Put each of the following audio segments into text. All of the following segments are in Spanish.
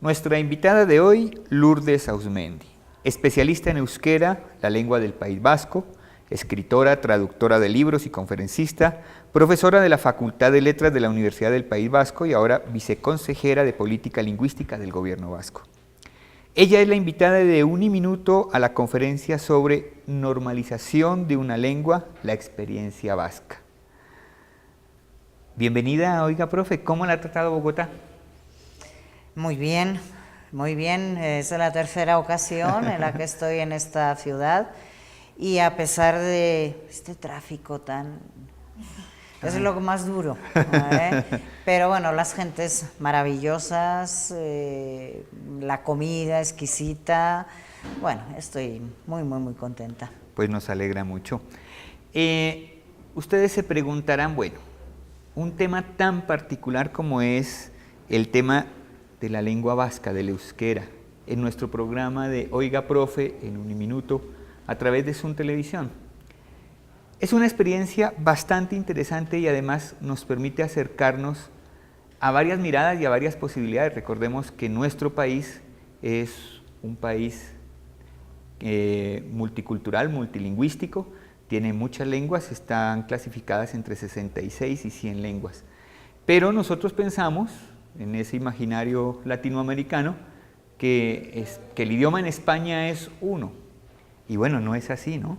Nuestra invitada de hoy, Lourdes Auzmendi, especialista en euskera, la lengua del País Vasco, escritora, traductora de libros y conferencista, profesora de la Facultad de Letras de la Universidad del País Vasco y ahora viceconsejera de Política Lingüística del Gobierno Vasco. Ella es la invitada de Uniminuto a la conferencia sobre normalización de una lengua, la experiencia vasca. Bienvenida, oiga, profe, ¿cómo la ha tratado Bogotá? Muy bien, muy bien. Es la tercera ocasión en la que estoy en esta ciudad y a pesar de este tráfico tan... es lo más duro, ¿eh? Pero bueno, las gentes maravillosas, la comida exquisita, bueno, estoy muy contenta. Pues nos alegra mucho. Ustedes se preguntarán, bueno, un tema tan particular como es el tema de la lengua vasca, del euskera, en nuestro programa de Oiga Profe en Uniminuto a través de Zoom Televisión. Es una experiencia bastante interesante y además nos permite acercarnos a varias miradas y a varias posibilidades. Recordemos que nuestro país es un país multicultural, multilingüístico, tiene muchas lenguas, están clasificadas entre 66 y 100 lenguas. Pero nosotros pensamos, en ese imaginario latinoamericano, que el idioma en España es uno. Y bueno, no es así, ¿no?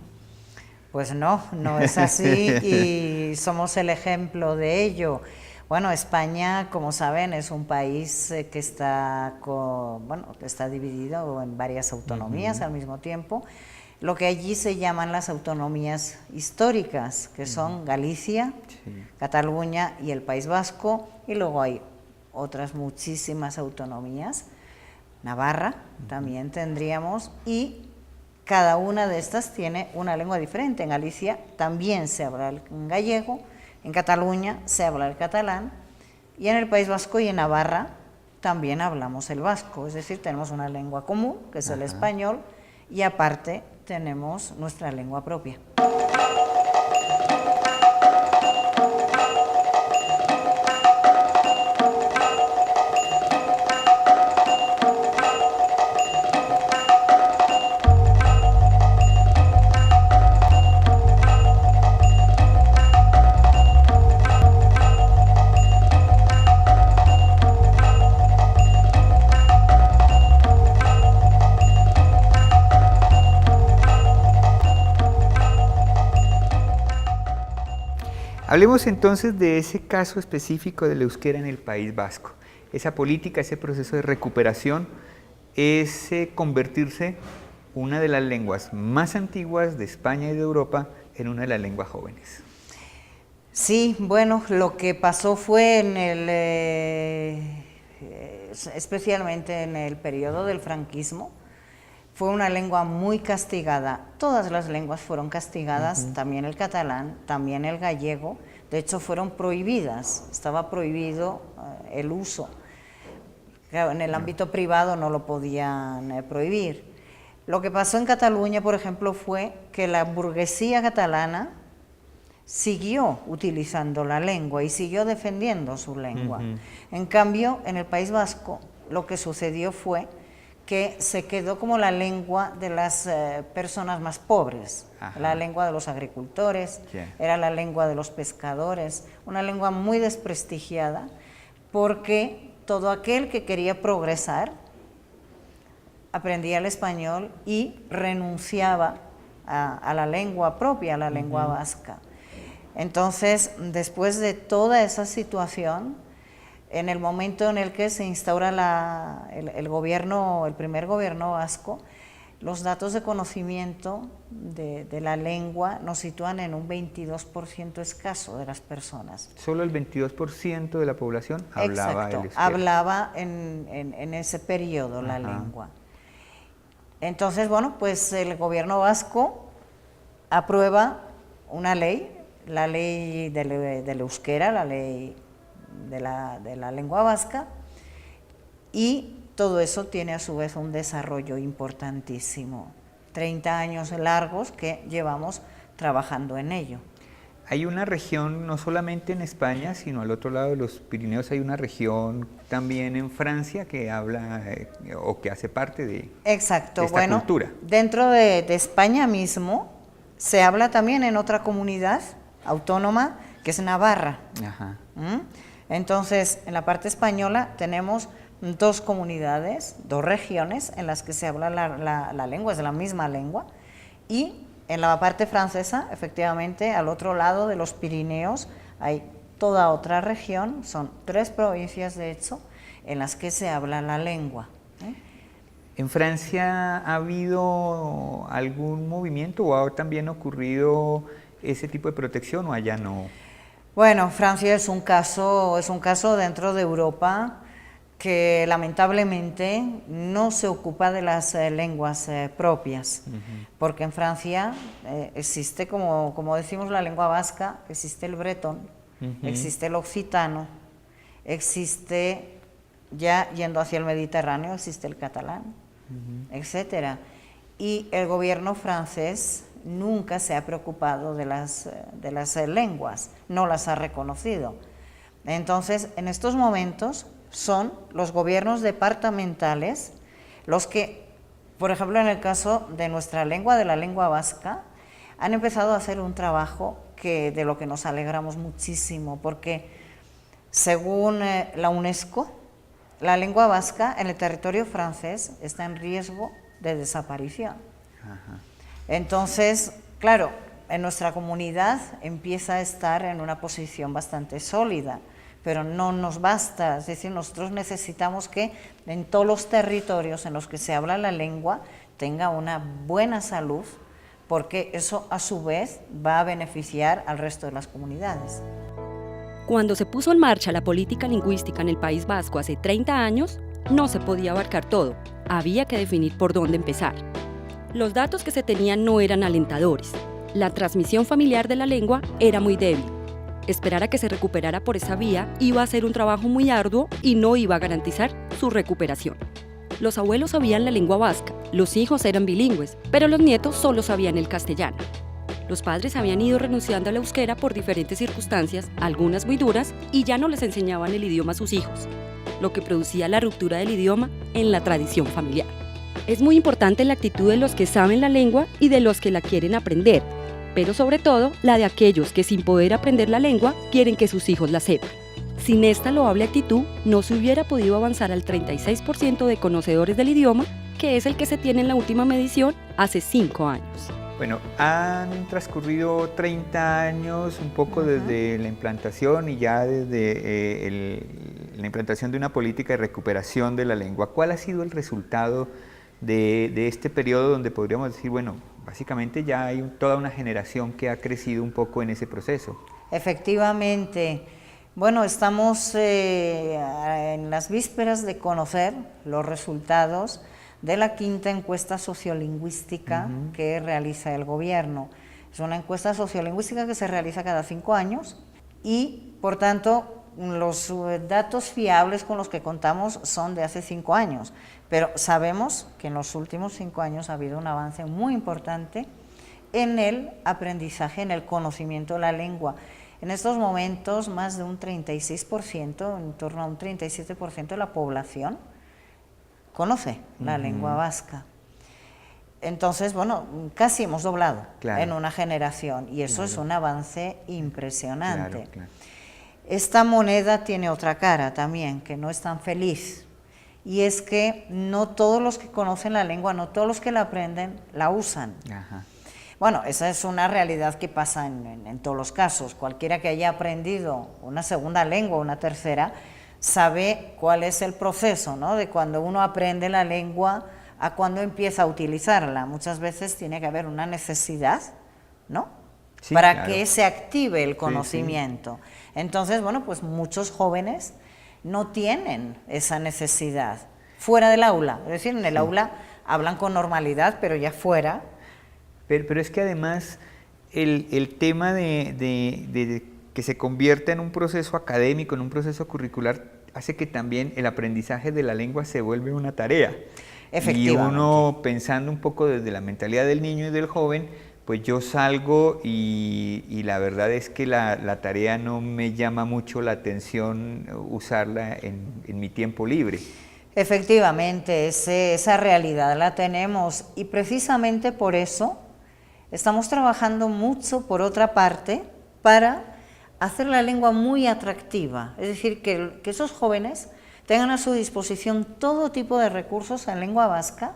Pues no es así y somos el ejemplo de ello. Bueno, España, como saben, es un país que está dividido en varias autonomías al mismo tiempo. Lo que allí se llaman las autonomías históricas, que son Galicia, Cataluña y el País Vasco, y luego hay otras muchísimas autonomías, Navarra también tendríamos, y cada una de estas tiene una lengua diferente. En Galicia también se habla el gallego, en Cataluña se habla el catalán, y en el País Vasco y en Navarra también hablamos el vasco, es decir, tenemos una lengua común, que es el español, y aparte tenemos nuestra lengua propia. Hablemos entonces de ese caso específico del euskera en el País Vasco. Esa política, ese proceso de recuperación, ese convertirse una de las lenguas más antiguas de España y de Europa en una de las lenguas jóvenes. Sí, bueno, lo que pasó fue especialmente en el periodo del franquismo, fue una lengua muy castigada. Todas las lenguas fueron castigadas, también el catalán, también el gallego. De hecho, fueron prohibidas, estaba prohibido el uso. Claro, en el ámbito privado no lo podían prohibir. Lo que pasó en Cataluña, por ejemplo, fue que la burguesía catalana siguió utilizando la lengua y siguió defendiendo su lengua. En cambio, en el País Vasco, lo que sucedió fue que se quedó como la lengua de las personas más pobres, la lengua de los agricultores, era la lengua de los pescadores, una lengua muy desprestigiada, porque todo aquel que quería progresar aprendía el español y renunciaba a la lengua propia, a la lengua vasca. Entonces, después de toda esa situación, en el momento en el que se instaura el primer gobierno vasco, los datos de conocimiento de la lengua nos sitúan en un 22% escaso de las personas. Solo el 22% de la población hablaba el euskera. Hablaba en ese periodo la lengua. Entonces, bueno, pues el gobierno vasco aprueba una ley, la ley del euskera, la ley de la lengua vasca, y todo eso tiene a su vez un desarrollo importantísimo. 30 años largos que llevamos trabajando en ello. Hay una región, no solamente en España, sino al otro lado de los Pirineos hay una región también en Francia que habla o que hace parte de Exacto, esta bueno, cultura. dentro de España mismo se habla también en otra comunidad autónoma que es Navarra. Ajá. Entonces, en la parte española tenemos dos comunidades, dos regiones en las que se habla la lengua, es la misma lengua, y en la parte francesa, efectivamente, al otro lado de los Pirineos hay toda otra región, son 3 provincias de hecho, en las que se habla la lengua. ¿En Francia ha habido algún movimiento o ha también ocurrido ese tipo de protección o allá no? Bueno, Francia es un caso dentro de Europa que lamentablemente no se ocupa de las lenguas propias, porque en Francia existe, como decimos, la lengua vasca, existe el bretón, existe el occitano, existe, ya yendo hacia el Mediterráneo, existe el catalán, etcétera. Y el gobierno francés nunca se ha preocupado de las lenguas, no las ha reconocido. Entonces, en estos momentos son los gobiernos departamentales los que, por ejemplo, en el caso de nuestra lengua, de la lengua vasca, han empezado a hacer un trabajo de lo que nos alegramos muchísimo, porque según la UNESCO, la lengua vasca en el territorio francés está en riesgo de desaparición. Ajá. Entonces, claro, en nuestra comunidad empieza a estar en una posición bastante sólida, pero no nos basta, es decir, nosotros necesitamos que en todos los territorios en los que se habla la lengua tenga una buena salud, porque eso a su vez va a beneficiar al resto de las comunidades. Cuando se puso en marcha la política lingüística en el País Vasco hace 30 años, no se podía abarcar todo, había que definir por dónde empezar. Los datos que se tenían no eran alentadores, la transmisión familiar de la lengua era muy débil. Esperar a que se recuperara por esa vía iba a ser un trabajo muy arduo y no iba a garantizar su recuperación. Los abuelos sabían la lengua vasca, los hijos eran bilingües, pero los nietos solo sabían el castellano. Los padres habían ido renunciando al euskera por diferentes circunstancias, algunas muy duras, y ya no les enseñaban el idioma a sus hijos, lo que producía la ruptura del idioma en la tradición familiar. Es muy importante la actitud de los que saben la lengua y de los que la quieren aprender, pero sobre todo la de aquellos que sin poder aprender la lengua quieren que sus hijos la sepan. Sin esta loable actitud, no se hubiera podido avanzar al 36% de conocedores del idioma, que es el que se tiene en la última medición hace 5 años. Bueno, han transcurrido 30 años, un poco desde la implantación y ya desde la implantación de una política de recuperación de la lengua. ¿Cuál ha sido el resultado de este periodo donde podríamos decir, bueno, básicamente ya hay toda una generación que ha crecido un poco en ese proceso? Efectivamente. Bueno, estamos en las vísperas de conocer los resultados de la 5ª encuesta sociolingüística que realiza el gobierno. Es una encuesta sociolingüística que se realiza cada 5 años y, por tanto, los datos fiables con los que contamos son de hace 5 años, pero sabemos que en los últimos 5 años ha habido un avance muy importante en el aprendizaje, en el conocimiento de la lengua. En estos momentos, más de un 36%, en torno a un 37% de la población conoce la lengua vasca. Entonces, bueno, casi hemos doblado en una generación y eso es un avance impresionante. Esta moneda tiene otra cara también, que no es tan feliz, y es que no todos los que conocen la lengua, no todos los que la aprenden, la usan. Ajá. Bueno, esa es una realidad que pasa en todos los casos. Cualquiera que haya aprendido una segunda lengua o una tercera sabe cuál es el proceso, ¿no? De cuando uno aprende la lengua a cuando empieza a utilizarla. Muchas veces tiene que haber una necesidad, ¿no? Sí, para que se active el conocimiento. Sí, sí. Entonces, bueno, pues muchos jóvenes no tienen esa necesidad fuera del aula. Es decir, en el aula hablan con normalidad, pero ya fuera. Pero es que además el tema de que se convierta en un proceso académico, en un proceso curricular, hace que también el aprendizaje de la lengua se vuelve una tarea. Efectivamente. Y uno, pensando un poco desde la mentalidad del niño y del joven, pues yo salgo y la verdad es que la tarea no me llama mucho la atención usarla en mi tiempo libre. Efectivamente, esa realidad la tenemos y precisamente por eso estamos trabajando mucho, por otra parte, para hacer la lengua muy atractiva, es decir, que esos jóvenes tengan a su disposición todo tipo de recursos en lengua vasca,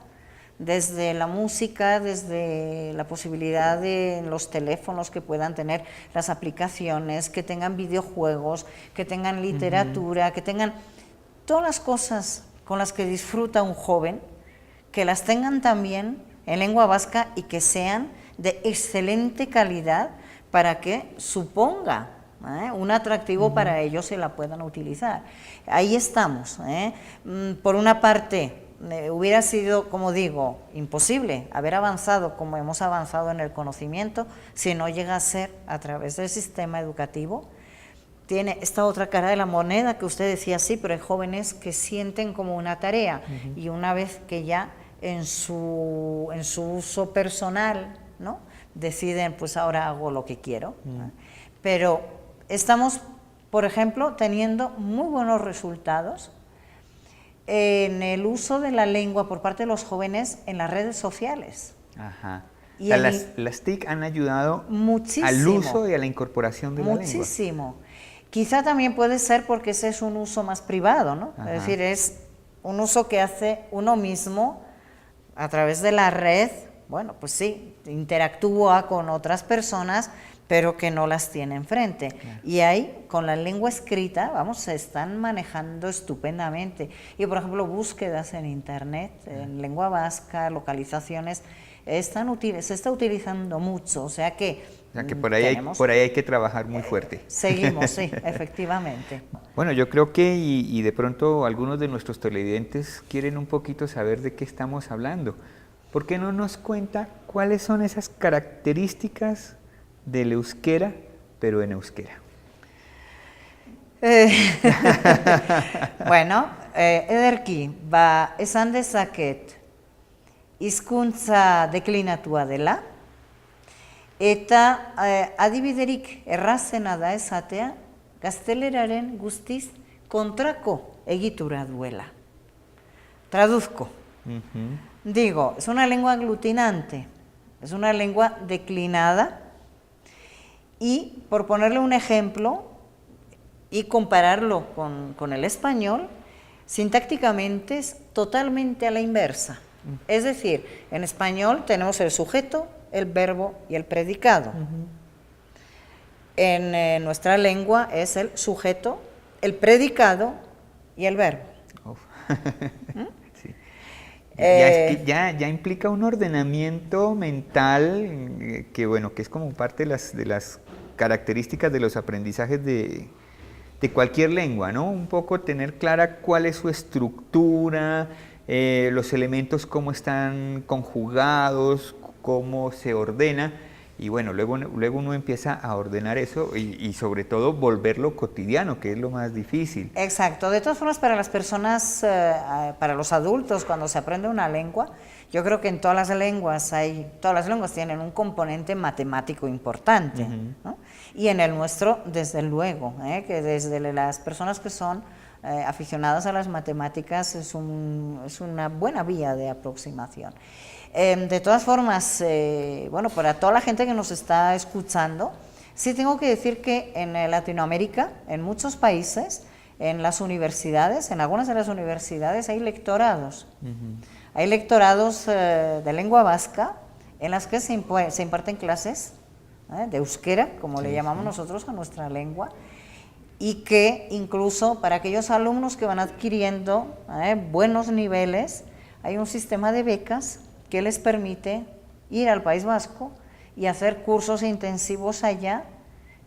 desde la música, desde la posibilidad de los teléfonos que puedan tener, las aplicaciones, que tengan videojuegos, que tengan literatura, que tengan todas las cosas con las que disfruta un joven, que las tengan también en lengua vasca y que sean de excelente calidad para que suponga un atractivo para ellos y la puedan utilizar. Ahí estamos. Por una parte, hubiera sido, como digo, imposible haber avanzado como hemos avanzado en el conocimiento si no llega a ser a través del sistema educativo. Tiene esta otra cara de la moneda que usted decía, sí, pero hay jóvenes que sienten como una tarea y una vez que ya en su uso personal, ¿no?, deciden, pues ahora hago lo que quiero. Pero estamos, por ejemplo, teniendo muy buenos resultados en el uso de la lengua por parte de los jóvenes en las redes sociales. Ajá. Y o sea, las TIC han ayudado muchísimo, al uso y a la incorporación de la lengua. Muchísimo. Quizá también puede ser porque ese es un uso más privado, ¿no? Ajá. Es decir, es un uso que hace uno mismo a través de la red. Bueno, pues sí, interactúa con otras personas, pero que no las tiene enfrente. Claro. Y ahí, con la lengua escrita, vamos, se están manejando estupendamente. Y, por ejemplo, búsquedas en Internet, en lengua vasca, localizaciones, se está utilizando mucho, o sea que por ahí hay que trabajar muy fuerte. Seguimos, sí, efectivamente. Bueno, yo creo que y de pronto algunos de nuestros televidentes quieren un poquito saber de qué estamos hablando. ¿Por qué no nos cuenta cuáles son esas características del euskera, pero en euskera? Bueno, ederki, esan dezaket hizkuntza deklinatua dela, eta adibiderik errazena da esatea gazteleraren guztiz kontrako egitura duela. Traduzco. Digo, es una lengua aglutinante, es una lengua declinada y, por ponerle un ejemplo y compararlo con el español, sintácticamente es totalmente a la inversa. Es decir, en español tenemos el sujeto, el verbo y el predicado. En nuestra lengua es el sujeto, el predicado y el verbo. Sí. Ya implica un ordenamiento mental que, bueno, que es como parte de las características de los aprendizajes de cualquier lengua, ¿no? Un poco tener clara cuál es su estructura, los elementos cómo están conjugados, cómo se ordena, y bueno, luego uno empieza a ordenar eso y sobre todo volverlo cotidiano, que es lo más difícil. Exacto. De todas formas, para las personas, para los adultos, cuando se aprende una lengua, yo creo que en todas las lenguas tienen un componente matemático importante, ¿no? Y en el nuestro, desde luego, que desde las personas que son aficionadas a las matemáticas es una buena vía de aproximación. De todas formas, bueno, para toda la gente que nos está escuchando, sí tengo que decir que en Latinoamérica, en muchos países, en las universidades, en algunas de las universidades hay lectorados. Hay lectorados de lengua vasca en las que se imparten clases de euskera, como le llamamos nosotros a nuestra lengua, y que incluso para aquellos alumnos que van adquiriendo buenos niveles, hay un sistema de becas que les permite ir al País Vasco y hacer cursos intensivos allá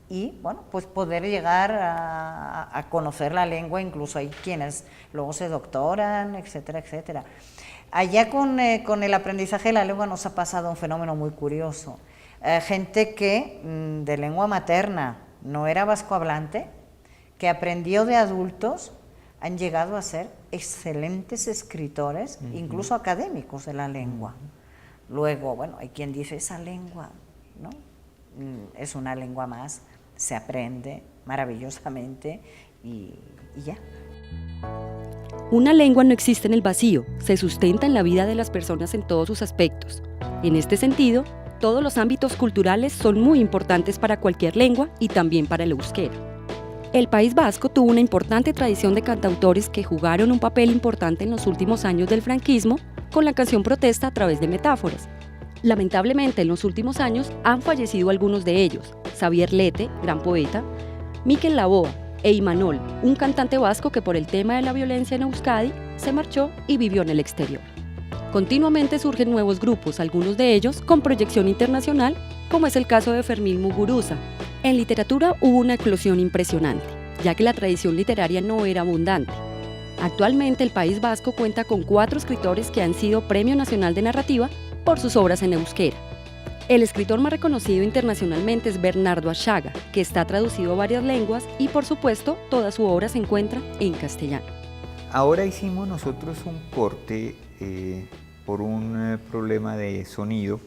y, bueno, pues poder llegar a conocer la lengua. Incluso hay quienes luego se doctoran, etcétera, etcétera. Allá con el aprendizaje de la lengua nos ha pasado un fenómeno muy curioso. Gente que de lengua materna no era vascohablante, que aprendió de adultos, han llegado a ser excelentes escritores, incluso académicos de la lengua. Luego, bueno, hay quien dice, esa lengua ¿no? Es una lengua más, se aprende maravillosamente y ya. Una lengua no existe en el vacío, se sustenta en la vida de las personas en todos sus aspectos. En este sentido, todos los ámbitos culturales son muy importantes para cualquier lengua y también para el euskera. El País Vasco tuvo una importante tradición de cantautores que jugaron un papel importante en los últimos años del franquismo con la canción protesta a través de metáforas. Lamentablemente, en los últimos años han fallecido algunos de ellos: Xavier Lete, gran poeta, Mikel Laboa e Imanol, un cantante vasco que por el tema de la violencia en Euskadi se marchó y vivió en el exterior. Continuamente surgen nuevos grupos, algunos de ellos con proyección internacional, como es el caso de Fermín Muguruza. En literatura hubo una eclosión impresionante, ya que la tradición literaria no era abundante. Actualmente el País Vasco cuenta con 4 escritores que han sido Premio Nacional de Narrativa por sus obras en euskera. El escritor más reconocido internacionalmente es Bernardo Ashaga, que está traducido a varias lenguas y, por supuesto, toda su obra se encuentra en castellano. Ahora hicimos nosotros un corte por un problema de sonido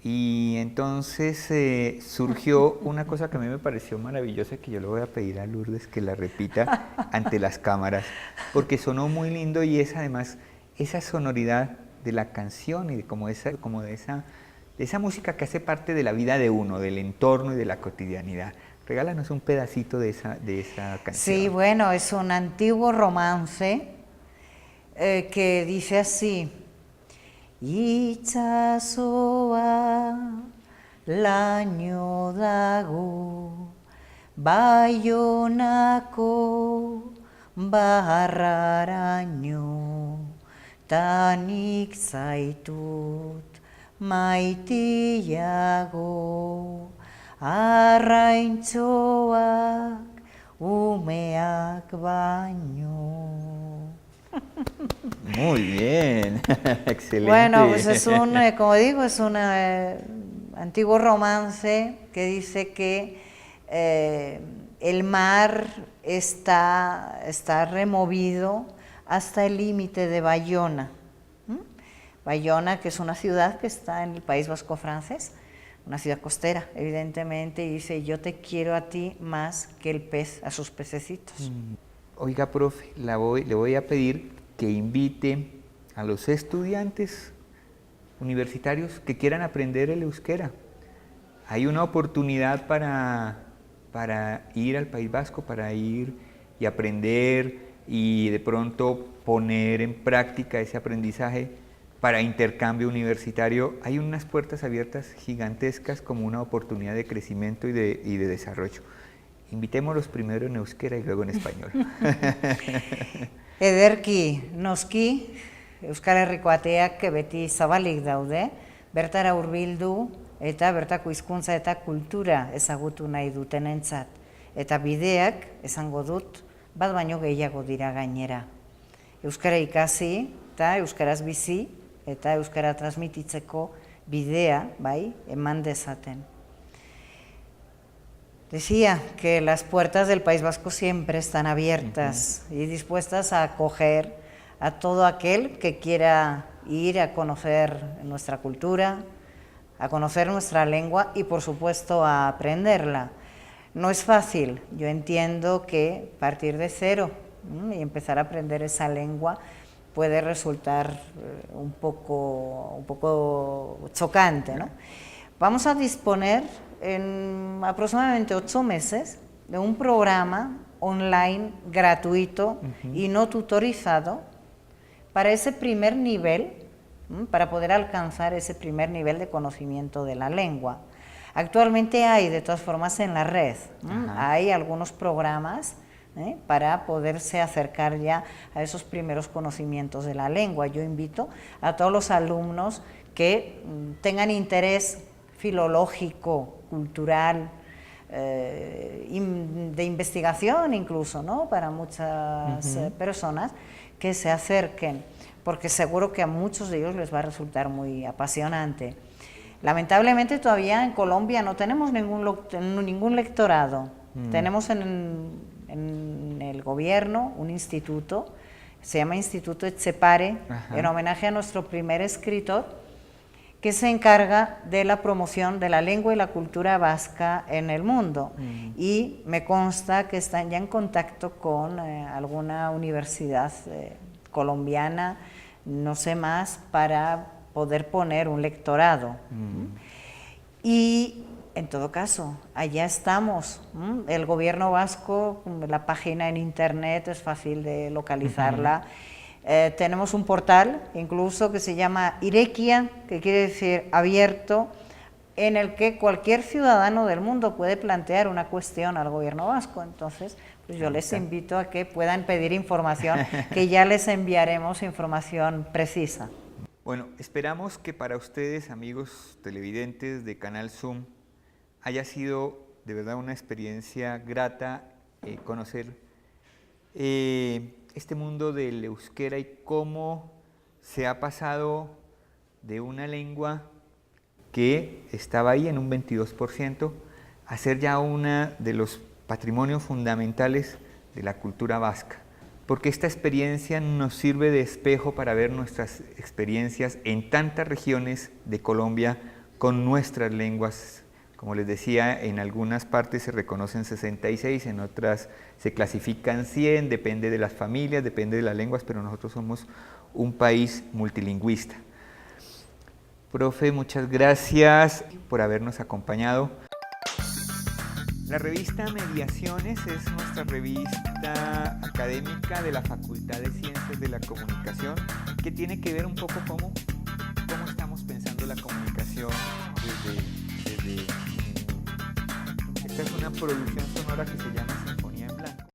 y entonces surgió una cosa que a mí me pareció maravillosa, que yo le voy a pedir a Lourdes que la repita ante las cámaras, porque sonó muy lindo y es además esa sonoridad de la canción y de esa música que hace parte de la vida de uno, del entorno y de la cotidianidad. Regálanos un pedacito de esa canción. Sí, bueno, es un antiguo romance que dice así: Itsasoa laino dago, Baionako barraraino, tanik zaitut maitiago, arraintxoak umeak baino. Muy bien, excelente. Bueno, pues es como digo, es un antiguo romance que dice que el mar está removido hasta el límite de Bayona. Bayona, que es una ciudad que está en el País Vasco francés, una ciudad costera, evidentemente, y dice: yo te quiero a ti más que el pez a sus pececitos. Oiga, profe, le voy a pedir que invite a los estudiantes universitarios que quieran aprender el euskera. Hay una oportunidad para ir al País Vasco, para ir y aprender y de pronto poner en práctica ese aprendizaje para intercambio universitario. Hay unas puertas abiertas gigantescas como una oportunidad de crecimiento y de desarrollo. Invitémoslos primero en euskera y luego en español. Ederki, noski, Euskal Herriko ateak beti zabalik daude, bertara hurbildu eta bertako hizkuntza eta kultura ezagutu nahi dutenentzat. Eta bideak, esango dut, bat baino gehiago dira gainera. Euskara ikasi eta euskaraz bizi eta euskara transmititzeko bidea, bai, eman dezaten. Decía que las puertas del País Vasco siempre están abiertas y dispuestas a acoger a todo aquel que quiera ir a conocer nuestra cultura, a conocer nuestra lengua y, por supuesto, a aprenderla. No es fácil, yo entiendo que partir de cero y empezar a aprender esa lengua puede resultar un poco chocante, ¿no? Vamos a disponer en aproximadamente 8 meses de un programa online gratuito y no tutorizado para ese primer nivel, para poder alcanzar ese primer nivel de conocimiento de la lengua. Actualmente hay, de todas formas, en la red, hay algunos programas para poderse acercar ya a esos primeros conocimientos de la lengua. Yo invito a todos los alumnos que tengan interés filológico, cultural, de investigación incluso, ¿no? Para muchas personas que se acerquen, porque seguro que a muchos de ellos les va a resultar muy apasionante. Lamentablemente todavía en Colombia no tenemos ningún lectorado. Tenemos en el gobierno un instituto, se llama Instituto Etxepare, en homenaje a nuestro primer escritor, que se encarga de la promoción de la lengua y la cultura vasca en el mundo. Y me consta que están ya en contacto con alguna universidad colombiana, no sé más, para poder poner un lectorado. Y en todo caso, allá estamos. El gobierno vasco, la página en internet es fácil de localizarla. Tenemos un portal incluso que se llama Irekia, que quiere decir abierto, en el que cualquier ciudadano del mundo puede plantear una cuestión al gobierno vasco. Entonces, pues yo les invito a que puedan pedir información, que ya les enviaremos información precisa. Bueno, esperamos que para ustedes, amigos televidentes de Canal Zoom, haya sido de verdad una experiencia grata conocer este mundo del euskera y cómo se ha pasado de una lengua que estaba ahí en un 22% a ser ya una de los patrimonios fundamentales de la cultura vasca. Porque esta experiencia nos sirve de espejo para ver nuestras experiencias en tantas regiones de Colombia con nuestras lenguas. Como les decía, en algunas partes se reconocen 66, en otras se clasifican 100, depende de las familias, depende de las lenguas, pero nosotros somos un país multilingüista. Profe, muchas gracias por habernos acompañado. La revista Mediaciones es nuestra revista académica de la Facultad de Ciencias de la Comunicación, que tiene que ver un poco cómo estamos pensando la comunicación desde esta es una producción sonora que se llama